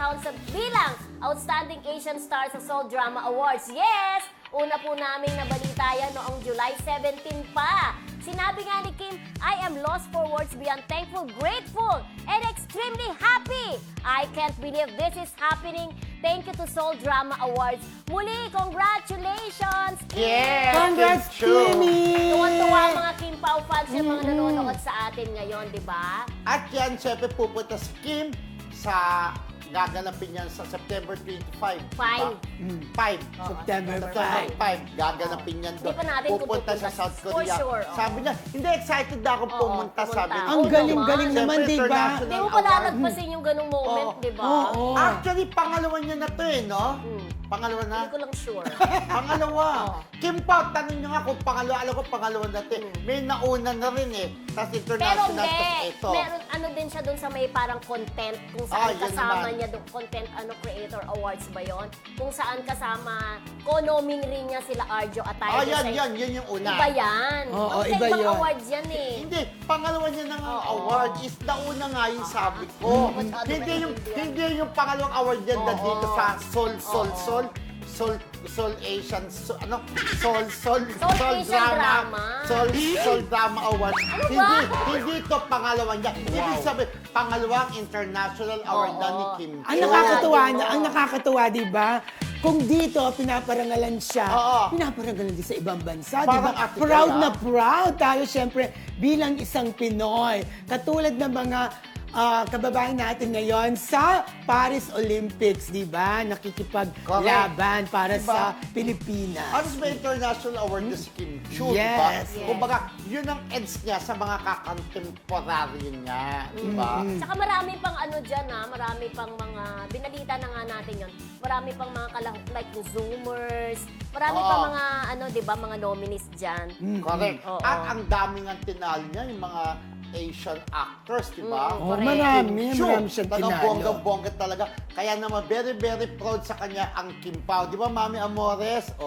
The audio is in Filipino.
crowned sa bilang Outstanding Asian Star sa Seoul Drama Awards. Yes! Una po naming nabalita yan noong July 17 pa. Sinabi nga ni Kim, I am lost for words beyond thankful, grateful, and extremely happy. I can't believe this is happening. Thank you to Seoul Drama Awards. Muli, congratulations, Kim! Yes! Congrats, it's true. Kimmy! Tuwan-tuwa ang mga Kim Pao fans yung mga nanonood sa atin ngayon, di ba? At yan, syempre pupunta si Kim sa gaganapin yan sa September 25. Five. 5. September 5. 5. Gaganapin yan doon. Hindi pa natin kung Pupunta sa pupunta. South For Korea. sure, Sabi niya, hindi excited na akong Oo, pumunta. pumunta. Sabi niya. Ang Oo galing-galing naman. naman, Siyempre, di ba? international Hindi mo pa award. lalagpasin yung ganung moment, Oo. di ba? Oo. Actually, pangalawa niya na to eh, no? Pangalawa na? Hindi ko lang sure. Pangalawa. Oo. Kim Pao, tanong niyo nga kung pangalawa. Alam ko pangalawa na to eh. May nauna na rin eh. Tapos Pero international, hindi. tapos ito. Meron ano din siya doon sa may parang content. Kung saan yun kasama naman. niya doon. Content Creator Awards ba yon? Kung saan kasama, konoming rin niya sila Arjo Atay. Yan. Yun yung una. Iba yan. Oo, Ang iba ibang yun. awards yan eh. Hindi, pangalawa niya ng Oo. award is nauna nga yung sabi ko. Masyado maintindihan. Hindi yung pangalawang award niya na Oo. dito sa Seoul Asian, Seoul Asian Drama. Seoul Drama Award. Ano ba? Hindi ito pangalawa niya. Ibig sabihin, pangalawang international award na ni Oo. Kim. Ang Chiu. nakakatuwa, Oo. ang nakakatuwa, di ba? Kung dito pinaparangalan siya, Oo. pinaparangalan din sa ibang bansa, di Parang ba? Ate Proud Gaya. na proud tayo, syempre, bilang isang Pinoy. Katulad ng mga kababayan natin ngayon sa Paris Olympics, di ba? Nakikipaglaban para Diba? sa Pilipinas. Ano ba international award na si Kim Chiu, Yes. diba? Yes. Kumbaga, yun ang edge niya sa mga kakontemporaryo niya, diba? Tsaka marami pang ano dyan marami pang mga, binalita na nga natin yun, marami pang mga like the Zoomers, marami Oo. pang mga di ba, mga nominees dyan. Correct. Oo. At ang daming ang tinalo niya, yung mga Asian actors, di ba? Mm, Oh, correct. marami Chiu, siyang talagang tinalo. bongga-bongga talaga. Kaya naman, very, very proud sa kanya ang Kim Pao. Di ba, Mami Amores? Oh.